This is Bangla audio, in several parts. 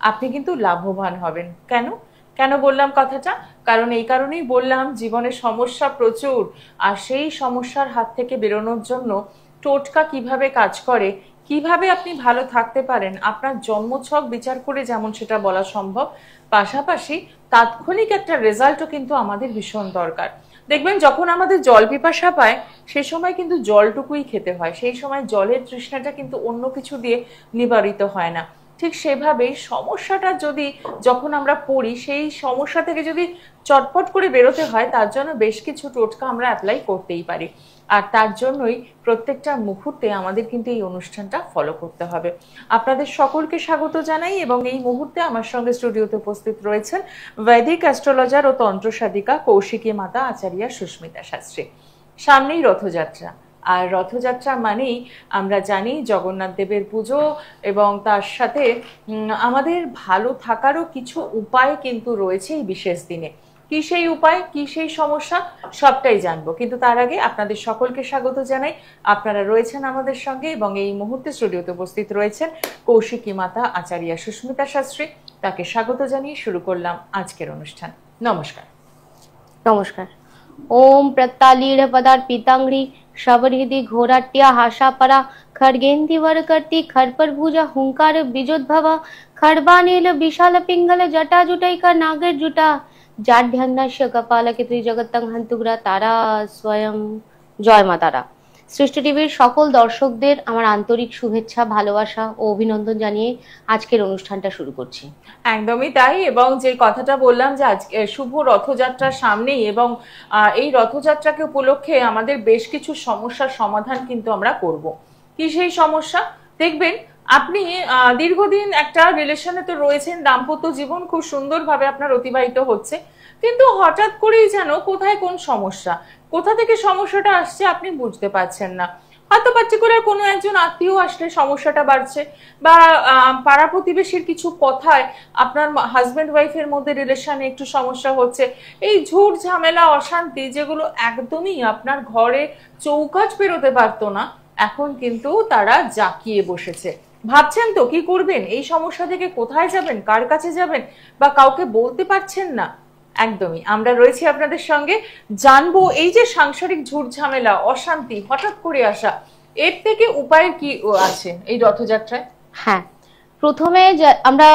আপনি কিন্তু লাভবান হবেন। কেন কেন বললাম কথাটা? কারণ এই কারণেই বললাম, জীবনে সমস্যা প্রচুর, আর সেই সমস্যার হাত থেকে বেরোনোর জন্য টোটকা কিভাবে কাজ করে, কিভাবে আপনি ভালো থাকতে পারেন, আপনার জন্মছক বিচার করে যেমন সেটা বলা সম্ভব, পাশাপাশি তাৎক্ষণিক একটা রেজাল্টও কিন্তু আমাদের ভীষণ দরকার। দেখবেন যখন আমাদের জল পিপাসা পায়, সে সময় কিন্তু জলটুকুই খেতে হয়, সেই সময় জলের তৃষ্ণাটা কিন্তু অন্য কিছু দিয়ে নিবারিত হয় না। ঠিক সেভাবেই সমস্যাটা যদি যখন আমরা পড়ি, সেই সমস্যা থেকে যদি চটপট করে বেরোতে হয়, তার জন্য বেশ কিছু টোটকা আমরা অ্যাপ্লাই করতেই পারি। আর তার জন্যই প্রত্যেকটা মুহূর্তে আমাদের কিন্তু এই অনুষ্ঠানটা ফলো করতে হবে। আপনাদের সকলকে স্বাগত জানাই, এবং এই মুহূর্তে আমার সঙ্গে স্টুডিওতে উপস্থিত রয়েছেন বৈদিক অ্যাস্ট্রোলজার ও তন্ত্র সাধিকা কৌশিকী মাতা আচার্যা সুস্মিতা শাস্ত্রী। সামনেই রথযাত্রা, আর রথযাত্রা মানেই আমরা জানি জগন্নাথ দেবের পুজো, এবং তার সাথে আমাদের ভালো থাকারও কিছু উপায় কিন্তু রয়েছে এই বিশেষ দিনে। কি সেই উপায়, কি সেই সমস্যা, সবটাই জানবো। কিন্তু তার আগে আপনাদের সকলকে স্বাগত জানাই। আপনারা রয়েছেন আমাদের সঙ্গে, এবং এই মুহূর্তে স্টুডিওতে উপস্থিত রয়েছেন কৌশিকী মাতা আচার্যা সুস্মিতা শাস্ত্রী। তাকে স্বাগত জানিয়ে শুরু করলাম আজকের অনুষ্ঠান। নমস্কার। নমস্কার। ওম প্রত্যালীঢ় পদার পীতাঙ্ঘ্রি শবরহৃদি ঘোরাট্যা হাসাপরা খড়গেন্দি বরকর্তি খড়পরভুজা হুঙ্কার বিজোদ্ভবা খড়বানীল বিশাল পিঙ্গল জটা জুটাইকা নাগের জুটা জাঢ্যান্নাস্য কপালকে ত্রিজগত্তং হন্তুগ্রা তারা স্বয়ং। জয় মা তারা। সৃষ্টি টিভির সকল দর্শকদের আমার আন্তরিক শুভেচ্ছা, ভালোবাসা ও অভিনন্দন জানিয়ে আজকের অনুষ্ঠানটা শুরু করছি। একদমই তাই, এবং যে কথাটা বললাম যে আজকে শুভ রথযাত্রার সামনেই, এবং এই রথযাত্রাকে উপলক্ষে আমাদের বেশ কিছু সমস্যার সমাধান কিন্তু আমরা করব। কি সেই সমস্যা? দেখবেন আপনি দীর্ঘদিন একটা রিলেশনে তো রয়েছেন, দাম্পত্য জীবন খুব সুন্দরভাবে আপনার অতিবাহিত হচ্ছে, কিন্তু হঠাৎ করেই যেন কোথায় কোন সমস্যা, কোথা থেকে সমস্যাটা আসছে আপনি বুঝতে পারছেন না। হয়তো পার্টিকুলার কোনো একজন আত্মীয় আসলে সমস্যাটা বাড়ছে, বা পাড়া প্রতিবেশীর কিছু কথায় আপনার হাজব্যান্ড ওয়াইফের মধ্যে রিলেশনে একটু সমস্যা হচ্ছে। এই ঝুট ঝামেলা অশান্তি, যেগুলো একদমই আপনার ঘরে চৌকাঠ পেরোতে পারতো না, এখন কিন্তু তারা জাঁকিয়ে বসেছে। ভাবছেন তো কি করবেন, এই সমস্যা থেকে কোথায় যাবেন, কার কাছে যাবেন, বা কাউকে বলতে পারছেন না। একদমই আমরা রয়েছি আপনাদের সঙ্গে, জানবো এই যে সাংসারিক ঝুট ঝামেলা অশান্তি হঠাৎ করে আসা, এর থেকে উপায় কি আছে এই রথযাত্রায়। হ্যাঁ, প্রথমে আমরা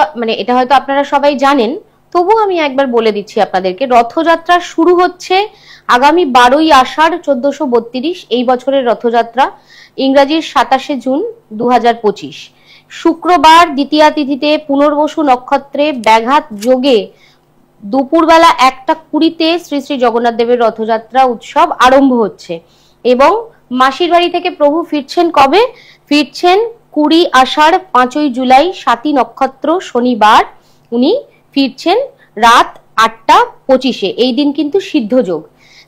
এটা হয়তো আপনারা সবাই জানেন, তবু আমি একবার বলে দিচ্ছি আপনাদেরকে। রথযাত্রা শুরু হচ্ছে আগামী 12ই আষাঢ় 1432, এই বছরের রথযাত্রা ইংরাজির 27শে জুন 2025 শুক্রবার দ্বিতীয়া তিথিতে পুনর্বসু নক্ষত্রে ব্যাঘাত যোগে দুপুরবেলা 1:20-তে শ্রী শ্রী জগন্নাথ দেবের রথযাত্রা উৎসব আরম্ভ হচ্ছে। এবং মাসির বাড়ি থেকে প্রভু ফিরছেন কবে? ফিরছেন 20 আষাঢ় 5ই জুলাই 7ই নক্ষত্র শনিবার উনি ফিরছেন রাত 8:25-এ। এই দিন কিন্তু সিদ্ধ যোগ।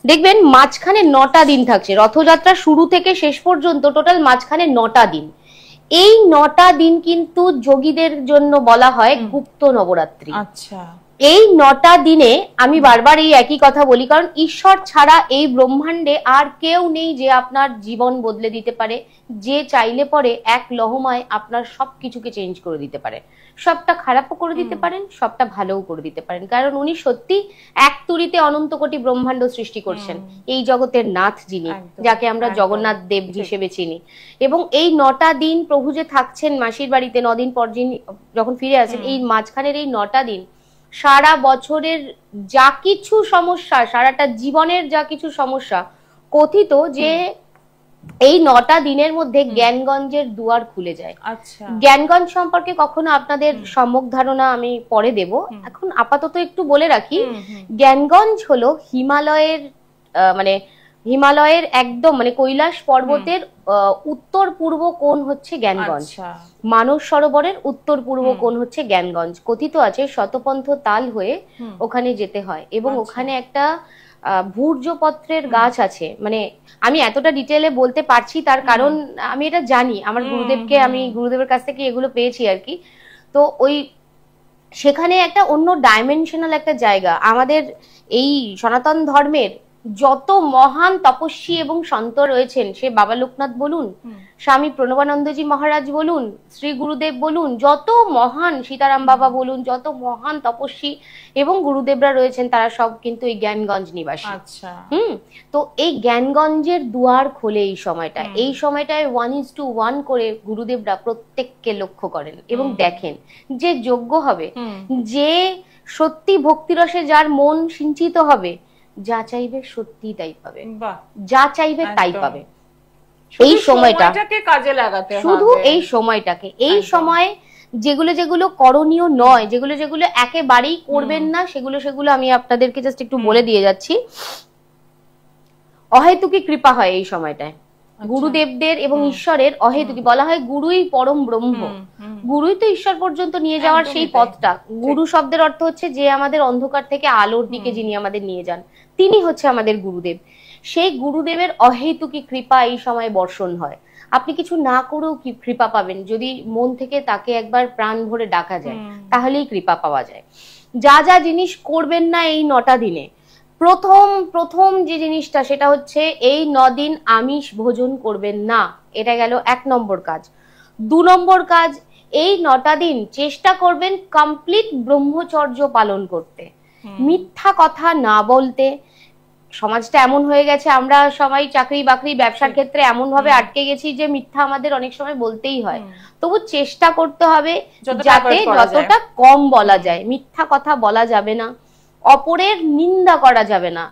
দেখবেন মাঝখানে 9টা দিন থাকছে, রথযাত্রা শুরু থেকে শেষ পর্যন্ত টোটাল মাঝখানে 9টা দিন। এই 9টা দিন কিন্তু যোগীদের জন্য বলা হয় গুপ্ত নবরাত্রি। আচ্ছা, এই 9টা দিনে আমি বারবার এই একই কথা বলি, কারণ ঈশ্বর ছাড়া এই ব্রহ্মাণ্ডে আর কেউ নেই যে আপনার জীবন বদলে দিতে পারে, যে চাইলে পরে এক লহমায় আপনার সবকিছুকে চেঞ্জ করে দিতে পারে। সবটা খারাপও করে দিতে পারেন, সবটা ভালোও করে দিতে পারেন, কারণ উনি সত্যি এক তুড়িতে অনন্ত কোটি ব্রহ্মাণ্ড সৃষ্টি করছেন, এই জগতের নাথ যিনি, যাকে আমরা জগন্নাথ দেব হিসেবে চিনি। এবং এই 9টা দিন প্রভু যে থাকছেন মাসির বাড়িতে, 9 দিন পর যখন ফিরে আসেন, এই মাঝখানের এই 9টা দিন সারা বছরের যা কিছু সমস্যা, সারাটা জীবনের যা কিছু সমস্যা, কথিত যে এই 9টা দিনের মধ্যে জ্ঞানগঞ্জের দুয়ার খুলে যায়। আচ্ছা, জ্ঞানগঞ্জ সম্পর্কে কখনো আপনাদের সম্যক ধারণা আমি পরে দেব, এখন আপাতত একটু বলে রাখি। জ্ঞানগঞ্জ হলো হিমালয়ের হিমালয়ের একদম কৈলাস পর্বতের উত্তর পূর্ব কোণ হচ্ছে জ্ঞানগঞ্জ। মানস সরোবরের উত্তর পূর্ব কোণ হচ্ছে জ্ঞানগঞ্জ। কথিত আছে শতপন্থ তাল হয়ে ওখানে যেতে হয়, এবং ওখানে একটা ভূর্জপত্রের গাছ আছে। আমি এতটা ডিটেলে বলতে পারছি তার কারণ আমি এটা জানি, আমার গুরুদেবের কাছ থেকে এগুলো পেয়েছি আর কি। তো ওই সেখানে একটা অন্য ডাইমেনশনাল একটা জায়গা, আমাদের এই সনাতন ধর্মের যত মহান তপস্বী এবং সন্ত রয়েছেন, সে বাবা লোকনাথ বলুন, স্বামী প্রণবানন্দজি মহারাজ বলুন, শ্রী গুরুদেব বলুন, যত মহান সীতারাম বাবা বলুন, যত মহান তপস্বী এবং গুরুদেবরা রয়েছেন, তারা সব কিন্তু এই জ্ঞানগঞ্জ নিবাসী। আচ্ছা। তো এই জ্ঞানগঞ্জের দুয়ার খোলে এই সময়টা, এই সময়টায় 1:1 করে গুরুদেবরা প্রত্যেককে লক্ষ্য করেন এবং দেখেন যে যোগ্য হবে, যে সত্যি ভক্তিরসে যার মন সিঞ্চিত হবে, যা চাইবে সত্যি তাই পাবে, যা চাইবে তাই পাবে। এই সময়টাকে কাজে লাগাতে হবে, শুধু এই সময়টাকে, এই সময় যেগুলো যেগুলো করণীয় নয়, যেগুলো যেগুলো একেবারেই করবেন না, সেগুলো সেগুলো আমি আপনাদেরকে জাস্ট একটু বলে দিয়ে যাচ্ছি। অহেতুকি কৃপা হয় এই সময়টায় গুরুদেবদের এবং ঈশ্বরের, অহেতুকি বলা হয় গুরুই পরম ব্রহ্ম, গুরুই তো ঈশ্বর পর্যন্ত নিয়ে যাওয়ার সেই পথটা। গুরু শব্দের অর্থ হচ্ছে যে আমাদের অন্ধকার থেকে আলোর দিকে যিনি আমাদের নিয়ে যান, তিনি হচ্ছে আমাদের গুরুদেব। সেই গুরুদেবের অহেতুকি কৃপা এই সময় বর্ষণ হয়। আপনি কিছু না করেও কি কৃপা পাবেন, যদি মন থেকে তাকে একবার প্রাণ ভরে ডাকা যায়, তাহলেই কৃপা পাওয়া যায়। যা যা জিনিস করবেন না এই 9টা দিনে, প্রথম যে জিনিসটা সেটা হচ্ছে এই 9 দিন আমিষ ভোজন করবেন না, এটা গেল 1 নম্বর কাজ। 2 নম্বর কাজ, এই 9টা দিন চেষ্টা করবেন কমপ্লিট ব্রহ্মচর্য পালন করতে, মিথ্যা কথা না বলতে। সমাজটা এমন হয়ে গেছে, আমরা সবাই চাকরি বাকরি ব্যবসার ক্ষেত্রে এমন ভাবে আটকে গেছি যে মিথ্যা আমাদের অনেক সময় বলতেই হয়। তবু চেষ্টা করতে হবে যাতে যতটা কম বলা যায়। মিথ্যা কথা বলা যাবে না, অপরের নিন্দা করা যাবে না।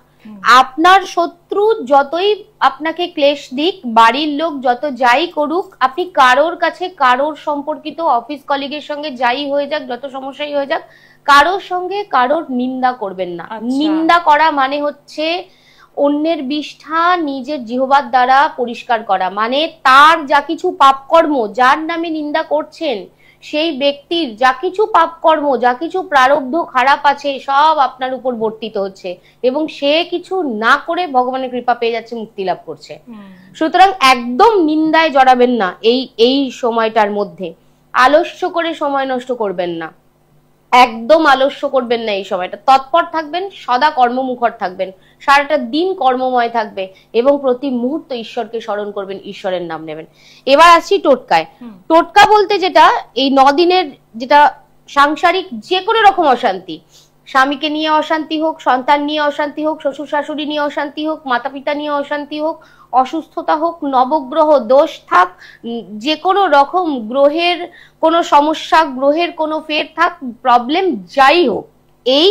আপনার শত্রু যতই আপনাকে ক্লেশ দিক, বাড়ির লোক যত যাই করুক, আপনি কারোর কাছে, কারোর সম্পর্কিত অফিস কলিগের সঙ্গে যাই হয়ে যাক, যত সমস্যাই হয়ে যাক, কারোর সঙ্গে কারোর নিন্দা করবেন না। নিন্দা করা মানে হচ্ছে অন্যের বিষ্ঠা নিজের জিহ্বার দ্বারা পরিষ্কার করা, মানে তার যা কিছু পাপকর্ম, যার নামে নিন্দা করছেন, সেই ব্যক্তির যা কিছু পাপকর্ম, যা কিছু প্রারব্ধ খারাপ আছে, সব আপনার উপর বর্তিত হচ্ছে এবং সে কিছু না করে ভগবানের কৃপা পেয়ে যাচ্ছে, মুক্তি লাভ করছে। সুতরাং একদম নিন্দায় জড়াবেন না এই সময়টার মধ্যে। আলস্য করে সময় নষ্ট করবেন না, একদম আলস্য করবেন না এই সময়টা। তৎপর থাকবেন, সদা কর্মমুখর থাকবেন, সারাটা দিন কর্মময় থাকবে এবং প্রতি মুহূর্ত ঈশ্বরকে স্মরণ করবেন, ঈশ্বরের নাম নেবেন। এবার আসছি টোটকায়। টোটকা বলতে যেটা, এই 9 দিনের যেটা সাংসারিক যে কোনো রকম অশান্তি, স্বামীকে নিয়ে অশান্তি হোক, সন্তান নিয়ে অশান্তি হোক, শ্বশুর শাশুড়ি নিয়ে অশান্তি হোক, মাতা পিতা নিয়ে অশান্তি হোক, অসুস্থতা হোক, নবগ্রহ দোষ থাক, যে কোনো রকম গ্রহের কোনো সমস্যা, গ্রহের কোনো ফের থাক, প্রবলেম যাই হোক, এই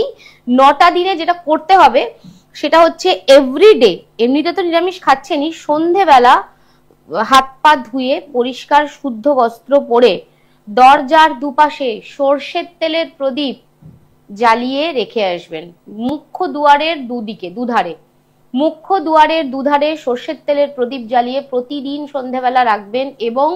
9টা দিনে যেটা করতে হবে সেটা হচ্ছে এভরিডে, এমনিতে তো নিরামিষ খাচ্ছেনই, সন্ধেবেলা হাত পা ধুয়ে পরিষ্কার শুদ্ধ বস্ত্র পরে দরজার দুপাশে সর্ষের তেলের প্রদীপ জ্বালিয়ে রেখে আসবেন। মুখ্য দুয়ারের দুদিকে, দুধারে, মুখ্য দুয়ারের দুধারে সর্ষের তেলের প্রদীপ জ্বালিয়ে প্রতিদিন সন্ধ্যাবেলা রাখবেন এবং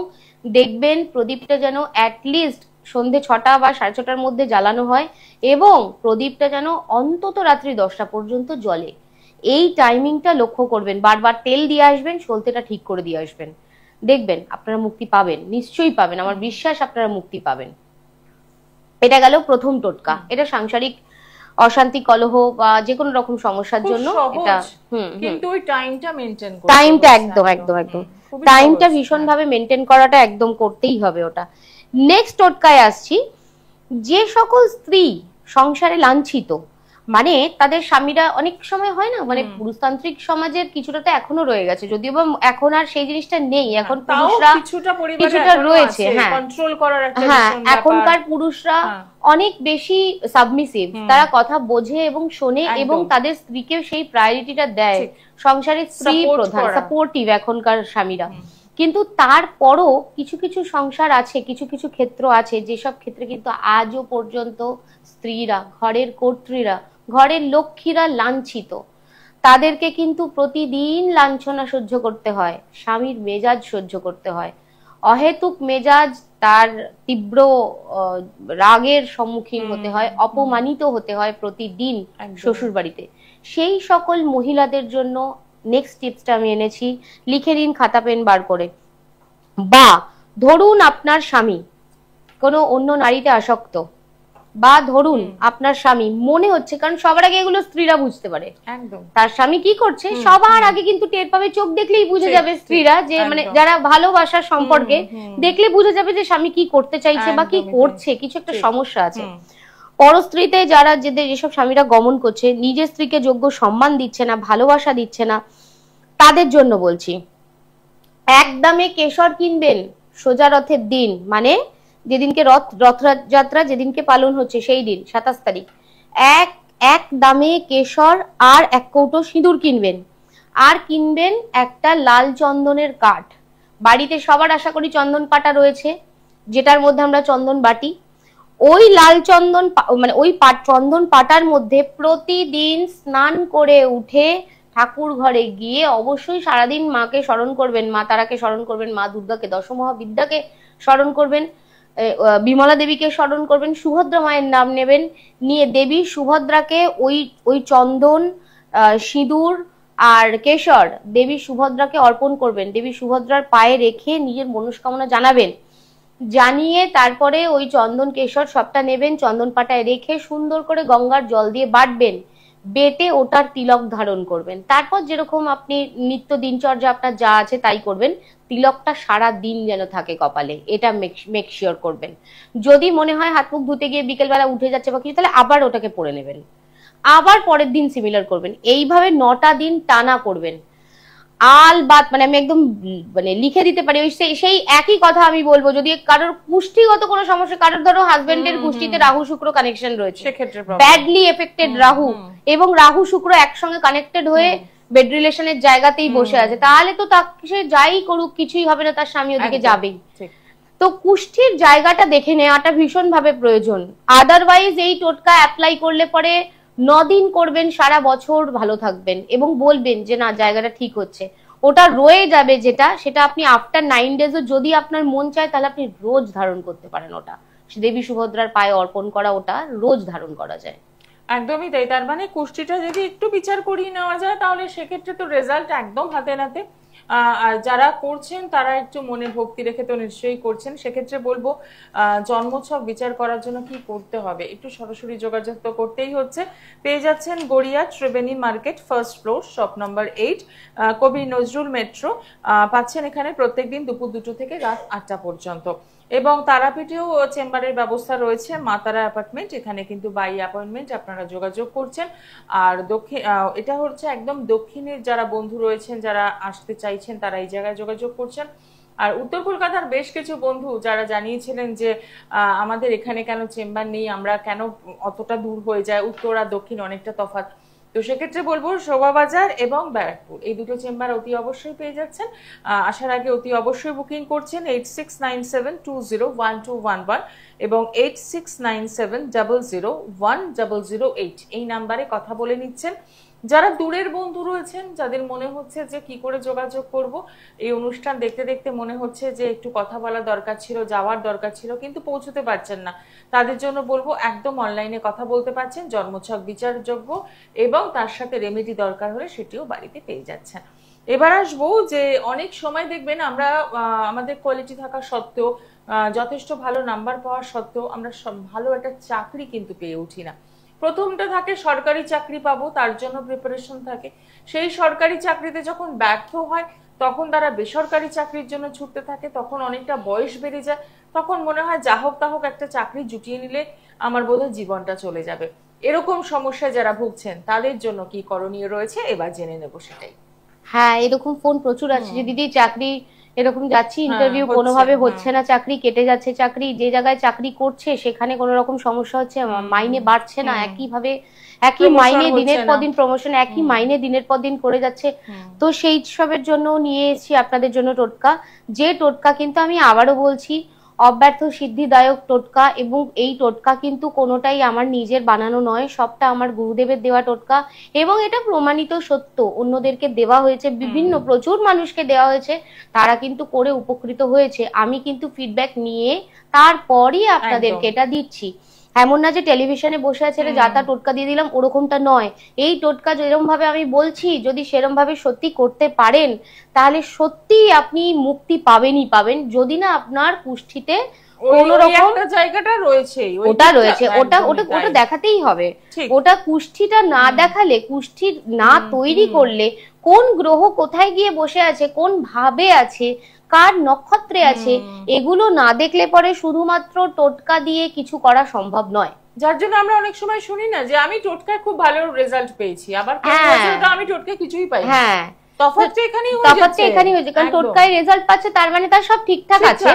দেখবেন প্রদীপটা যেন অ্যাটলিস্ট সন্ধে 6টা বা 6:30টার মধ্যে জ্বালানো হয় এবং প্রদীপটা যেন অন্তত রাত্রি 10টা পর্যন্ত জ্বলে। এই টাইমিংটা লক্ষ্য করবেন, বারবার তেল দিয়ে আসবেন, সলতেটা ঠিক করে দিয়ে আসবেন, দেখবেন আপনারা মুক্তি পাবেন, নিশ্চয়ই পাবেন, আমার বিশ্বাস আপনারা মুক্তি পাবেন। এটা গেল প্রথম টোটকা। এটা সাংসারিক অশান্তি, কলহ বা যে কোনো রকম সমস্যার জন্য এটা। কিন্তু ওই টাইমটা মেইনটেইন করতে, টাইমটা একদম টাইমটা ভীষণ ভাবে মেইনটেইন করাটা একদম করতেই হবে ওটা। নেক্সট টোটকায় আসছি। যে সকল স্ত্রী সংসারে লাঞ্ছিত, মানে তাদের স্বামীরা, অনেক সময় হয় না, মানে পুরুষতান্ত্রিক সমাজের কিছুটা তো এখনো রয়ে গেছে, যদিও বা এখন আর সেই জিনিসটা নেই, এখন পুরুষরা কিছুটা রয়েছে, হ্যাঁ কন্ট্রোল করার একটা, হ্যাঁ এখনকার পুরুষরা অনেক বেশি সাবমিসিভ, তারা কথা বোঝে এবং শোনে এবং তাদের স্ত্রীকে সেই প্রায়োরিটিটা দেয়, সংসারের স্ত্রী প্রধান, সাপোর্টিভ এখনকার স্বামীরা। কিন্তু তারপরও কিছু কিছু সংসার আছে, কিছু কিছু ক্ষেত্র আছে, যেসব ক্ষেত্রে কিন্তু আজও পর্যন্ত স্ত্রীরা, ঘরের কর্ত্রীরা, ঘরের লক্ষ্মীরা লাঞ্ছিত। তাদেরকে কিন্তু প্রতিদিন লাঞ্ছনা সহ্য করতে হয়, স্বামীর মেজাজ সহ্য করতে হয়, অহেতুক মেজাজ, তার তীব্র রাগের সম্মুখীন হতে হয়, অপমানিত হতে হয় প্রতিদিন শ্বশুর বাড়িতে। সেই সকল মহিলাদের জন্য নেক্সট টিপসটা আমি এনেছি, লিখে দিন খাতা পেন বার করে। বা ধরুন আপনার স্বামী কোনো অন্য নারীতে আসক্ত, বা ধরুন আপনার স্বামী মনে হচ্ছে, কারণ সবার আগে এগুলো স্ত্রীরা বুঝতে পারে, একদম তার স্বামী কি করছে সবার আগে কিন্তু টের পাবে, চোখ দেখলেই বুঝে যাবে স্ত্রীরা, যে মানে যারা ভালোবাসার সম্পর্কে দেখলে বুঝে যাবে যে স্বামী কি করতে চাইছে বা কি করছে, কিছু একটা সমস্যা আছে। পরস্ত্রীতে যারা যেসব স্বামীরা গমন করছে, নিজের স্ত্রীকে যোগ্য সম্মান দিচ্ছে না, ভালোবাসা দিচ্ছে না, তাদের জন্য বলছি একদমে কেশর কিনবেন সোজা রথের দিন, মানে যেদিনকে রথযাত্রা যেদিনকে পালন হচ্ছে সেই দিন 27 তারিখ, এক দামে কেশর আর 1 কৌটো সিঁদুর কিনবেন, আর কিনবেন একটা লাল চন্দনের কাঠ। বাড়িতে সবার আশা করি চন্দন পাটা রয়েছে, যেটার মধ্যে আমরা চন্দন বাটি। ওই লাল চন্দন মানে ওই চন্দন পাটার মধ্যে প্রতিদিন স্নান করে উঠে ঠাকুর ঘরে গিয়ে অবশ্যই সারাদিন মাকে স্মরণ করবেন, মা তারাকে স্মরণ করবেন, মা দুর্গাকে, দশমহাবিদ্যাকে স্মরণ করবেন, বিমলা দেবীকে স্মরণ করবেন, সুভদ্রা মায়ের নাম নেবেন, নিয়ে দেবী সুভদ্রাকে ওই চন্দন, সিঁদুর আর কেশর দেবী সুভদ্রাকে অর্পণ করবেন, দেবী সুভদ্রার পায়ে রেখে নিজের মনস্কামনা জানাবেন, জানিয়ে তারপরে ওই চন্দন কেশর সবটা নেবেন, চন্দন পাটায় রেখে সুন্দর করে গঙ্গার জল দিয়ে বাটবেন, বেটে ওটার তিলক ধারণ করবেন। তারপর যেরকম আপনি নিত্য দিনচর্যা আপনার যা আছে তাই করবেন, তিলকটা সারা দিন যেন থাকে কপালে, এটা মেক শিওর করবেন। যদি মনে হয় হাত মুখ ধুতে গিয়ে বিকেলবেলা উঠে যাচ্ছে বা কিছু, তাহলে আবার ওটাকে পরে নেবেন, আবার পরের দিন সিমিলার করবেন, এইভাবে 9টা দিন টানা করবেন। মানে আমি একদম মানে লিখে দিতে পারি, সেই একই কথা আমি বলবো। যদি কারোর পুষ্টিগত কোনো সমস্যা, কারোর ধরো হাজবেন্ডের পুষ্টিতে রাহু শুক্র কানেকশন রয়েছে, সেক্ষেত্রে ব্যাডলি এফেক্টেড রাহু, এবং রাহু শুক্র একসঙ্গে কানেক্টেড হয়ে বেড রিলেশনের জায়গাতেই বসে আছে, তাহলে তো সে যাই করুক কিছুই হবে না, তার স্বামী ওদিকে যাবেই। তো কুষ্ঠির জায়গাটা দেখে নেওয়াটা ভীষণ ভাবে প্রয়োজন। আদারওয়াইজ এই টোটকা অ্যাপ্লাই করলে পরে 9 দিন করবেন, সারা বছর ভালো থাকবেন এবং বলবেন যে না জায়গাটা ঠিক হচ্ছে, ওটা রয়ে যাবে যেটা, সেটা আপনি আফটার 9 ডেজও যদি আপনার মন চায় তাহলে আপনি রোজ ধারণ করতে পারেন। ওটা দেবী সুভদ্রার পায়ে অর্পণ করা, ওটা রোজ ধারণ করা যায়। একদমই তাই। তার মানে কুষ্টিটা যদি একটু বিচার করিয়ে নেওয়া যায় তাহলে সেক্ষেত্রে তো রেজাল্ট একদম হাতে নাতে। আর যারা করছেন তারা একটু মনে ভক্তি রেখে তো নিশ্চয়ই করছেন। সেক্ষেত্রে বলবো জন্মোৎসব বিচার করার জন্য কি করতে হবে, একটু সরাসরি যোগাযোগ তো করতেই হচ্ছে। পেয়ে যাচ্ছেন Garia Triveni market, 1st floor, shop number 8, Kabi Nazrul metro. পাচ্ছেন এখানে প্রত্যেকদিন দুপুর 2টো থেকে রাত 8টা পর্যন্ত। এবং তারাপীঠেও চেম্বারের ব্যবস্থা রয়েছে, মা তারা অ্যাপার্টমেন্ট, এখানে কিন্তু বাই অ্যাপয়েন্টমেন্ট আপনারা যোগাযোগ করছেন। আর এটা হচ্ছে একদম দক্ষিণের যারা বন্ধু রয়েছেন, যারা আসতে চাইছেন তারা এই জায়গায় যোগাযোগ করছেন। আর উত্তর কলকাতার বেশ কিছু বন্ধু যারা জানিয়েছিলেন যে আমাদের এখানে কেন চেম্বার নেই, আমরা কেন অতটা দূর হয়ে যায়, উত্তর আর দক্ষিণ অনেকটা তফাৎ, তো সেক্ষেত্রে বলবো শোভাবাজার এবং ব্যারাকপুর এই দুটো চেম্বার অতি অবশ্যই পেয়ে যাচ্ছেন। আসার আগে অতি অবশ্যই বুকিং করছেন 8697201211 এবং 8697001008 এই নাম্বারে কথা বলে নিচ্ছেন। যারা দূরের বন্ধু রয়েছেন, যাদের মনে হচ্ছে যে কি করে যোগাযোগ করব, এই অনুষ্ঠান দেখতে দেখতে মনে হচ্ছে যে একটু কথা বলা দরকার ছিল, যাওয়ার দরকার ছিল, কিন্তু পৌঁছতে পারছেন না, তাদের জন্য বলবো একদম অনলাইনে কথা বলতে পারছেন, জন্মছক বিচারযোগ্য, এবং তার সাথে রেমেডি দরকার হলে সেটিও বাড়িতে পেয়ে যাচ্ছেন। এবার আসবো যে অনেক সময় দেখবেন আমরা আমাদের কোয়ালিটি থাকা সত্ত্বেও, যথেষ্ট ভালো নাম্বার পাওয়ার সত্ত্বেও আমরা ভালো একটা চাকরি কিন্তু পেয়ে উঠি না। প্রথমটা থাকে সরকারি চাকরি পাবো, তার জন্য প্রিপারেশন থাকে, সেই সরকারি চাকরিতে যখন ব্যর্থ হয় তখন তারা বেসরকারি চাকরির জন্য ছুটতে থাকে, তখন অনেকটা বয়স বেড়ে যায়, তখন মনে হয় যা হোক তা হোক একটা চাকরি জুটিয়ে নিলে আমার বোধহয় জীবনটা চলে যাবে। এরকম সমস্যায় যারা ভুগছেন তাদের জন্য কি করণীয় রয়েছে এবার জেনে নেব সেটাই। হ্যাঁ, এরকম ফোন প্রচুর আছে যে দিদি চাকরি এরকম যাচ্ছি, ইন্টারভিউ কোনোভাবে হচ্ছে না, চাকরি কেটে যাচ্ছে, চাকরি যে জায়গায় চাকরি করছে সেখানে কোনো রকম সমস্যা হচ্ছে, মাইনে বাড়ছে না, একই মাইনে দিনের পর দিন প্রমোশন, একই মাইনে দিনের পর দিন করে যাচ্ছে। তো সেই সবের জন্য নিয়ে এসেছি আপনাদের জন্য টোটকা, যে টোটকা কিন্তু আমি আবারও বলছি অব্যর্থ সিদ্ধিদায়ক টোটকা, এবং এই টোটকা কিন্তু কোনোটাই আমার নিজের বানানো নয়, সবটা আমার গুরুদেবের দেওয়া টোটকা, এবং এটা প্রমাণিত সত্য, অন্যদেরকে দেওয়া হয়েছে, বিভিন্ন প্রচুর মানুষকে দেওয়া হয়েছে, তারা কিন্তু করে উপকৃত হয়েছে। আমি কিন্তু ফিডব্যাক নিয়ে তারপরই আপনাদেরকে এটা দিচ্ছি। এমন না যে টেলিভিশনে বসে আছে যাতা টোটকা দিয়ে দিলাম, ওরকমটা নয়। এই টোটকা যেরকম ভাবে আমি বলছি যদি সেরকম ভাবে সত্যি করতে পারেন তাহলে সত্যি আপনি মুক্তি পাবেনই পাবেন, যদি না আপনার কুষ্ঠিতে কোন রকম জায়গাটা রয়েছে, ওটা রয়েছে, ওটা ওটা ওটা দেখাতেই হবে। ওটা কুষ্ঠিটা না দেখালে, কুষ্ঠি না তৈরি করলে, কোন গ্রহ কোথায় গিয়ে বসে আছে, কোন ভাবে আছে, কার নক্ষত্রে আছে, এগুলো না দেখলে পরে শুধুমাত্র টোটকা দিয়ে কিছু করা সম্ভব নয়। যার জন্য আমরা অনেক সময় শুনি না যে আমি টোটকায় খুব ভালো রেজাল্ট পেয়েছি, আবার আমি টোটকায় কিছুই পাই। হ্যাঁ, তফাৎটা এখানেই হয়েছে, কারণ টোটকায় রেজাল্ট পাচ্ছে তার মানে তার সব ঠিকঠাক আছে।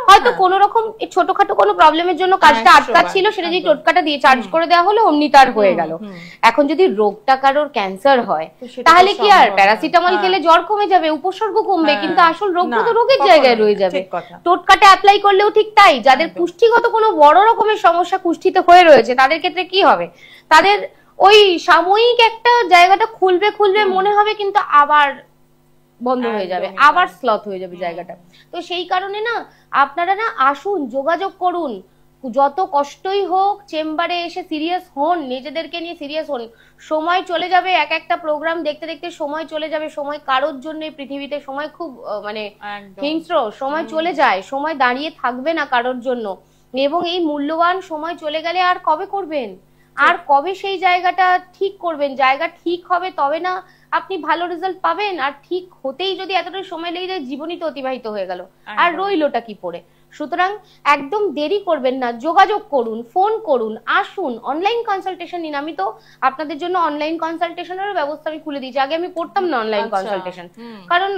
হয়তো কোনো রকম ছোটখাটো কোনো প্রবলেমের জন্য কাজটা আটকাচ্ছিল, সেটা যদি টোটকাটা দিয়ে চার্জ করে দেওয়া হলো অমনি তার হয়ে গেল। এখন যদি রোগটা কারোর ক্যান্সার হয় তাহলে কি আর প্যারাসিটামল খেলে জ্বর কমে যাবে, উপসর্গ কমবে, কিন্তু আসল রোগটা তো রোগের জায়গায় রয়ে যাবে। টোটকাটা অ্যাপ্লাই করলেও ঠিক তাই। যাদের কুষ্ঠিগত কোনো বড় রকমের সমস্যা কুষ্ঠিতে হয়ে রয়েছে তাদের ক্ষেত্রে কি হবে, তাদের ওই সাময়িক একটা জায়গাটা খুলবে মনে হবে, কিন্তু আবার বন্ধ হয়ে যাবে, আবার স্লথ হয়ে যাবে জায়গাটা। তো সেই কারণে না আপনারা না আসুন, যোগাযোগ করুন, যত কষ্টই হোক চেম্বারে এসে সিরিয়াস হন, নিজেদেরকে নিয়ে সিরিয়াস হন। সময় চলে যাবে, এক একটা প্রোগ্রাম দেখতে দেখতে সময় চলে যাবে। সময় কারোর জন্য পৃথিবীতে সময় খুব মানে হিংস্র, সময় চলে যায়, সময় দাঁড়িয়ে থাকবে না কারোর জন্য। এবং এই মূল্যবান সময় চলে গেলে আর কবে করবেন, আর কবে সেই জায়গাটা ঠিক করবেন? জায়গা ঠিক হবে তবে না আপনি ভালো রেজাল্ট পাবেন। আর ঠিক হতেই যদি এতটা সময় লেগে যায়, জীবনই তো অতিবাহিত হয়ে গেল, আর রইলোটা কি পড়ে। সুতরাং একদম দেরি করবেন না, যোগাযোগ করুন, ফোন করুন, আসুন, অনলাইন কনসালটেশন নিন। আমি তো আপনাদের জন্য অনলাইন কনসালটেশনের ব্যবস্থা আমি খুলে দিয়েছি। আগে আমি করতাম না অনলাইন কনসালটেশন, কারণ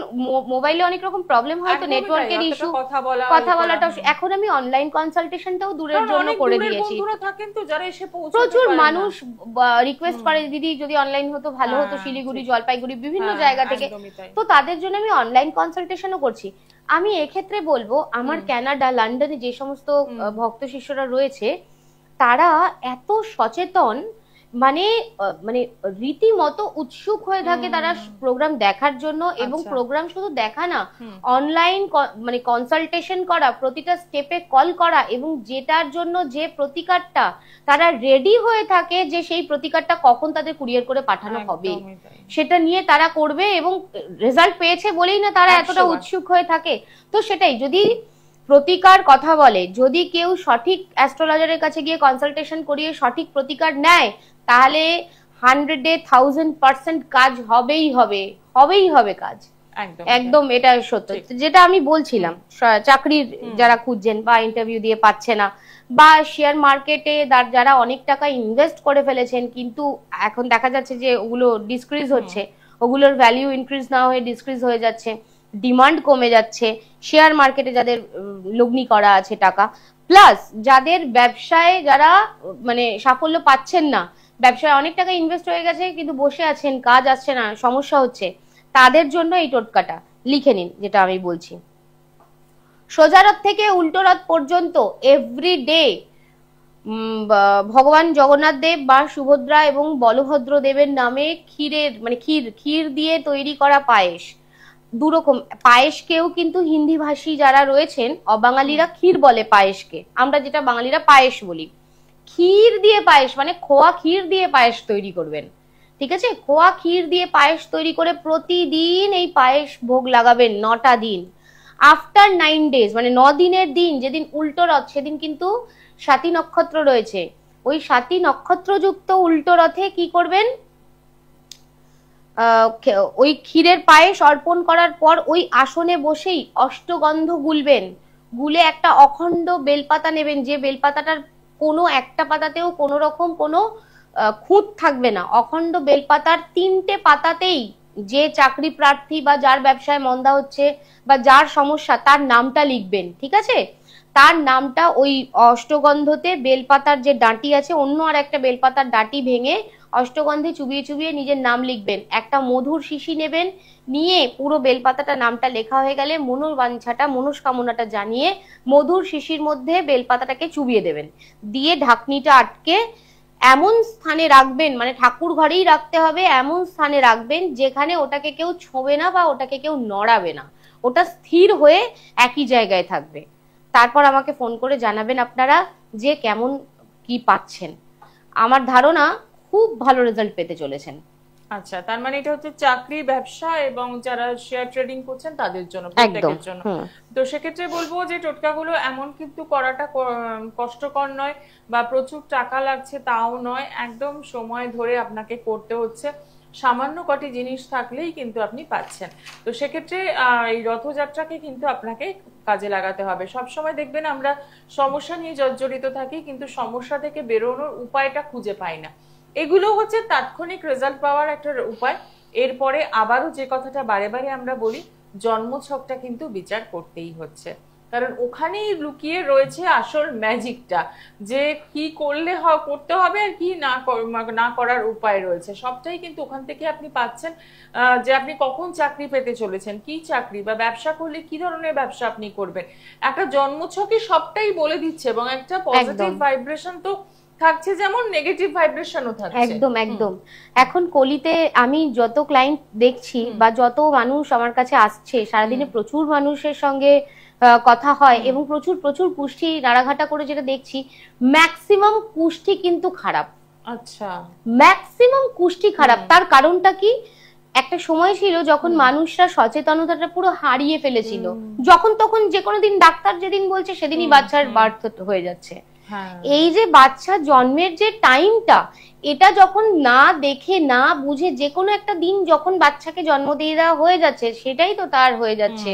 মোবাইলে অনেক রকম প্রবলেম হয়, তো নেটওয়ার্কের ইস্যু, কথা বলাটা। এখন আমি অনলাইন কনসালটেশনটাও দূরের জন্য করে দিয়েছি। প্রচুর মানুষ রিকোয়েস্ট করে, দিদি যদি অনলাইন হতো ভালো হতো, শিলিগুড়ি, জলপাইগুড়ি, বিভিন্ন জায়গা থেকে। তো তাদের জন্য আমি অনলাইন কনসালটেশনও করছি। আমি এক্ষেত্রে বলবো, আমার কানাডা, লন্ডনে যে সমস্ত ভক্ত শিষ্যরা রয়েছে তারা এত সচেতন, মানে মানে রীতিমতো উৎসুক হয়ে থাকে তারা প্রোগ্রাম দেখার জন্য। এবং প্রোগ্রাম শুধু দেখা না, অনলাইন মানে কনসালটেশন করা, প্রতিটা স্টেপে কল করা, এবং যেটার জন্য যে প্রতিকারটা তারা রেডি হয়ে থাকে, যে সেই প্রতিকারটা কখন তাদের কুরিয়ার করে পাঠানো হবে সেটা নিয়ে তারা করবে। এবং রেজাল্ট পেয়েছে বলেই না তারা এতটা উৎসুক হয়ে থাকে। তো সেটাই, যদি প্রতিকার কথা বলে, যদি কেউ সঠিক অ্যাস্ট্রোলজারের কাছে গিয়ে কনসালটেশন করিয়ে সঠিক প্রতিকার নেয়, তাহলে 100% কাজ হবেই হবে কাজ। একদম এটা সত্য। যেটা আমি বলছিলাম, চাকরির যারা খুঁজছেন বা ইন্টারভিউ দিয়ে পাচ্ছে না, বা শেয়ার মার্কেটে যারা অনেক টাকা ইনভেস্ট করে ফেলেছেন, কিন্তু এখন দেখা যাচ্ছে যে ওগুলো ডিসক্রিজ হচ্ছে, ওগুলোর ভ্যালিউ ইনক্রিজ না হয়ে ডিসক্রিজ হয়ে যাচ্ছে, ডিমান্ড কমে যাচ্ছে। শেয়ার মার্কেটে যাদের লগ্নি করা আছে টাকা, প্লাস যাদের ব্যবসায় যারা মানে সাফল্য পাচ্ছেন না, ব্যবসায় অনেক টাকা ইনভেস্ট হয়ে গেছে কিন্তু বসে আছেন, কাজ আসছে না, সমস্যা হচ্ছে, তাদের জন্য এই টোটকাটা লিখে নিন, যেটা আমি বলছি। সোজা রথ থেকে উল্টো রথ পর্যন্ত এভরিডে ভগবান জগন্নাথ দেব বা সুভদ্রা এবং বলভদ্র দেবের নামে ক্ষীরের মানে ক্ষীর দিয়ে তৈরি করা পায়েস, দুরকম পায়েসকেও কিন্তু হিন্দি ভাষী যারা রয়েছেন, অবাঙালিরা ক্ষীর বলে পায়েসকে, আমরা যেটা বাঙালিরা পায়েস বলি। ক্ষীর দিয়ে পায়েস মানে খোয়া ক্ষীর দিয়ে পায়েস তৈরি করবেন, ঠিক আছে? খোয়া ক্ষীর দিয়ে পায়েস তৈরি করে প্রতিদিন এই পায়েস ভোগ লাগাবেন 9টা দিন। আফটার 9 days মানে 9 দিনের দিন, যেদিন উল্টো রথ, সেদিন কিন্তু স্বাতী নক্ষত্র রয়েছে। ওই স্বাতী নক্ষত্রযুক্ত উল্টো রথে কি করবেন, ওই ক্ষীরের পায়েস অর্পণ করার পর ওই আসনে বসেই অষ্টগন্ধ গুলবেন। গুলে একটা অখণ্ড বেলপাতা নেবেন, যে বেলপাতাটার কোনো একটা পাতাতেও কোনো রকম কোনো খুঁত থাকবে না। অখণ্ড বেলপাতার 3টে পাতাতেই যে চাকরি প্রার্থী বা যার ব্যবসায় মন্দা হচ্ছে বা যার সমস্যা, তার নামটা লিখবেন, ঠিক আছে? তার নামটা ওই অষ্টগন্ধতে, বেলপাতার যে ডাঁটি আছে, অন্য আর একটা বেলপাতার ডাঁটি ভেঙে অষ্টগন্ধে চুবিয়ে চুবিয়ে নিজের নাম লিখবেন। একটা মধুর শিশি নেবেন, নিয়ে পুরো বেলপাতাটা নামটা লেখা হয়ে গেলে মনোবাঞ্ছাটা, মনস্কামনাটা জানিয়ে মধুর শিশির মধ্যে বেলপাতাটাকে চুবিয়ে দেবেন। দিয়ে ঢাকনিটা আটকে এমন স্থানে রাখবেন, মানে ঠাকুর ঘরেই রাখতে হবে, এমন স্থানে রাখবেন যেখানে ওটাকে কেউ ছোঁবে না বা ওটাকে কেউ নড়াবে না, ওটা স্থির হয়ে একই জায়গায় থাকবে। তারপর আমাকে ফোন করে জানাবেন আপনারা যে কেমন কি পাচ্ছেন। আমার ধারণা খুব ভালো রেজাল্ট পেতে চলেছেন। আচ্ছা, তার মানে এটা হচ্ছে চাকরি, ব্যবসা এবং যারা শেয়ার ট্রেডিং করছেন তাদের জন্য, প্রত্যেকের জন্য। তো সেক্ষেত্রে বলবো যে টোটকাগুলো এমন কিন্তু করাটা কষ্টকর নয় বা প্রচুর টাকা লাগছে তাও নয়, একদম সময় ধরে আপনাকে করতে হচ্ছে। সামান্য কটি জিনিস থাকলেই কিন্তু আপনি পাচ্ছেন। তো সেক্ষেত্রে এই রথযাত্রাকে কিন্তু আপনাকে কাজে লাগাতে হবে। সবসময় দেখবেন আমরা সমস্যা নিয়ে জর্জরিত থাকি, কিন্তু সমস্যা থেকে বেরোনোর উপায়টা খুঁজে পাই না। এগুলো হচ্ছে তাৎক্ষণিক রেজাল্ট পাওয়ার একটা উপায়। এরপরে আবারও যে কথাটা বারে বারে আমরা বলি, জন্মছকটা কিন্তু বিচার করতেই হচ্ছে, কারণ ওখানেই লুকিয়ে রয়েছে আসল ম্যাজিকটা, যে কি করলে করতে হবে আর কি না করার উপায় রয়েছে। সবটাই কিন্তু ওখান থেকে আপনি পাচ্ছেন। যে আপনি কখন চাকরি পেতে চলেছেন, কি চাকরি, বা ব্যবসা করলে কি ধরনের ব্যবসা আপনি করবেন, একটা জন্মছকে সবটাই বলে দিচ্ছে। এবং একটা পজিটিভ ভাইব্রেশন তো থাকছে, যেমন নেগেটিভ ভাইব্রেশনও থাকছে। একদম একদম। এখন কলিতে আমি যত ক্লায়েন্ট দেখছি বা যত মানুষ আমার কাছে আসছে, সারাদিনে প্রচুর মানুষের সঙ্গে কথা হয় এবং প্রচুর প্রচুর কুষ্টি নাড়াঘাটা করে যেটা দেখছি, ম্যাক্সিমাম কুষ্টি কিন্তু খারাপ। আচ্ছা, ম্যাক্সিমাম কুষ্টি খারাপ। তার কারণটা কি? একটা সময় ছিল যখন মানুষরা সচেতনতাটা পুরো হারিয়ে ফেলেছিল, যখন তখন যে কোনো দিন ডাক্তার যেদিন বলছে সেদিনই বাচ্চার বার্থ হয়ে যাচ্ছে। এই যে বাচ্চা জন্মের যে টাইমটা, এটা যখন না দেখে না বুঝে যে কোনো একটা দিন যখন বাচ্চাকে জন্ম দিয়ে দেওয়া হয়ে যাচ্ছে, সেটাই তো তার হয়ে যাচ্ছে,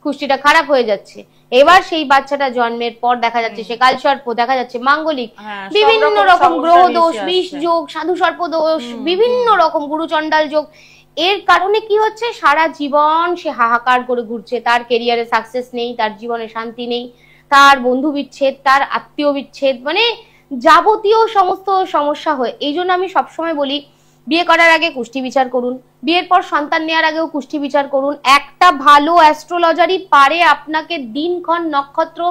কুষ্টিটা খারাপ হয়ে যাচ্ছে। এবার সেই বাচ্চাটা জন্মের পর দেখা যাচ্ছে সে কালসর্প, দেখা যাচ্ছে মাঙ্গলিক, বিভিন্ন রকম গ্রহ দোষ, বিষ যোগ, সাধু সর্প দোষ, বিভিন্ন রকম গুরুচণ্ডাল যোগ। এর কারণে কি হচ্ছে, সারা জীবন সে হাহাকার করে ঘুরছে, তার কেরিয়ারে সাকসেস নেই, তার জীবনে শান্তি নেই, তার বন্ধু বিচ্ছেদ, তার আত্মীয় বিচ্ছেদ, মানে যাবতীয় সমস্ত সমস্যা হয়। এই জন্য আমি সবসময় বলি, বিয়ে করার আগে কুষ্টি বিচার করুন, বিয়ের পর সন্তান নেওয়ার আগেও কুষ্টি বিচার করুন। একটা ভালো অ্যাস্ট্রোলজারই পারে আপনাকে দিনক্ষণ নক্ষত্র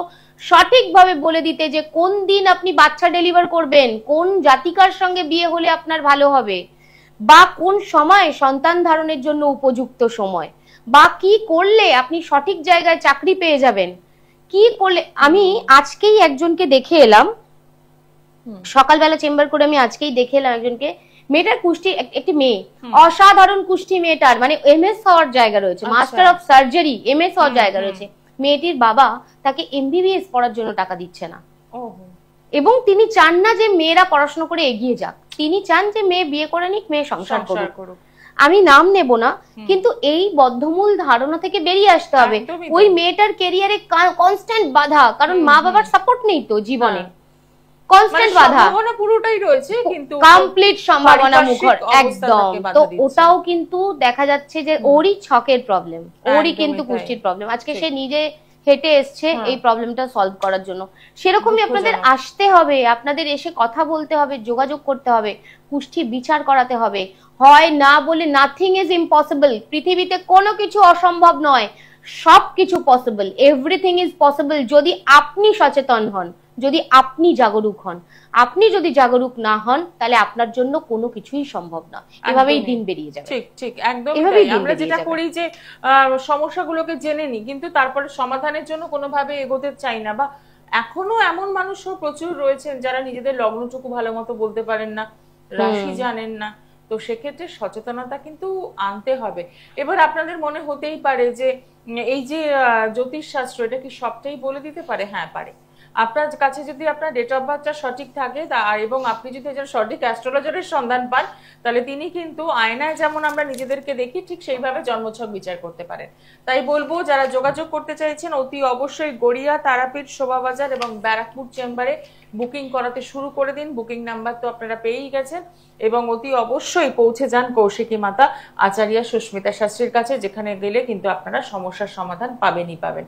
সঠিকভাবে বলে দিতে যে কোন দিন আপনি বাচ্চা ডেলিভার করবেন, কোন জাতিকার সঙ্গে বিয়ে হলে আপনার ভালো হবে, বা কোন সময় সন্তান ধারণের জন্য উপযুক্ত সময়, বা কি করলে আপনি সঠিক জায়গায় চাকরি পেয়ে যাবেন, কি করলে। আমি আজকেই একজনকে দেখে এলাম, সকালবেলা চেম্বার করে আমি আজকেই দেখে এলাম একজনকে। মেয়েটার কুষ্টি, একটি মেয়ে, অসাধারণ কুষ্টি মেয়েটার, মানে এমএস হওয়ার জায়গা রয়েছে, মাস্টার অফ সার্জারি এমএস হওয়ার জায়গা রয়েছে। মেয়েটির বাবা তাকে এমবিবিএস পড়ার জন্য টাকা দিচ্ছে না, এবং তিনি চান না যে মেয়েরা পড়াশোনা করে এগিয়ে যাক, তিনি চান যে মেয়ে বিয়ে করে নিক, মেয়ে সংসার করুক। আমি নাম নেব না, কিন্তু এই বদ্ধমূল ধারণা থেকে বেরিয়ে আসতে হবে। ওই মেয়েটার কেরিয়ারে কনস্ট্যান্ট বাধা, কারণ মা বাবার সাপোর্ট নেই তো জীবনে, কনস্ট্যান্ট বাধা, সম্ভাবনা পুরোটাই রয়েছে কিন্তু কমপ্লিট সম্ভাবনা মুখর একদম। তো ওটাও কিন্তু দেখা যাচ্ছে যে ওরই ছকের প্রবলেম, ওরই কিন্তু কুষ্টির প্রবলেম। আজকে সে নিজে হেঁটে এসছে এই প্রবলেমটা সলভ করার জন্য। সেরকমই আপনাদের আসতে হবে, আপনাদের এসে কথা বলতে হবে, যোগাযোগ করতে হবে, কুষ্টি বিচার করাতে হবে। হয় না বলে নাথিং ইজ ইম্পসিবল, পৃথিবীতে কোনো কিছু অসম্ভব নয়, সবকিছু পসিবল, এভরিথিং ইজ পসিবল যদি আপনি সচেতন হন, যদি আপনি জাগরুক হন। আপনি যদি জাগরুক না হন, তাহলে আপনার জন্য কোনো কিছুই সম্ভব না, এভাবেই দিন বেরিয়ে যাবে। ঠিক ঠিক, একদম। আমরা যেটা করি যে সমস্যাগুলোকে জেনে নিই, কিন্তু তারপরে সমাধানের জন্য কোনোভাবে এগোতে চাই না। বা এখনো এমন মানুষও প্রচুর রয়েছেন যারা নিজেদের লগ্নটুকু ভালো মতো বলতে পারেন না, রাশি জানেন না। তো সেক্ষেত্রে সচেতনতা কিন্তু আনতে হবে। এবার আপনাদের মনে হতেই পারে যে এই যে জ্যোতিষ শাস্ত্র, এটা কি সবটাই বলে দিতে পারে? হ্যাঁ পারে। আপনার কাছে যদি আপনার ডেট অফ বার্থটা সঠিক থাকে এবং আপনি যদি একজন সঠিক অ্যাস্ট্রোলজারের সন্ধান পান, তাহলে তিনি কিন্তু আয়নায় যেমন আমরা নিজেদেরকে দেখি, ঠিক সেইভাবে জন্মছক বিচার করতে পারেন। তাই বলবো, যারা যোগাযোগ করতে চাইছেন অতি অবশ্যই গড়িয়া, তারাপীঠ, শোভাবাজার এবং ব্যারাকপুর চেম্বারে বুকিং করাতে শুরু করে দিন। বুকিং নাম্বার তো আপনারা পেয়েই গেছেন। এবং অতি অবশ্যই পৌঁছে যান কৌশিকী মাতা আচার্যা সুস্মিতা শাস্ত্রীর কাছে, যেখানে গেলে কিন্তু আপনারা সমস্যার সমাধান পাবেনই পাবেন।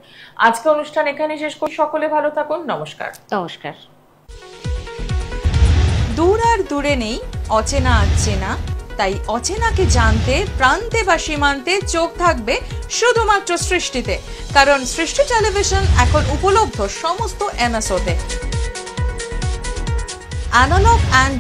আজকে অনুষ্ঠান এখানে শেষ করি। সকলে ভালো থাকুন। নমস্কার। নমস্কার। দূর আর দূরে নেই অচেনা আচেনা, তাই অচেনাকে জানতে প্রান্তে বা সীমান্তে চোখ থাকবে শুধুমাত্র সৃষ্টিতে, কারণ সৃষ্টি টেলিভিশন এখন উপলব্ধ সমস্ত এমএসওতে। Analogue and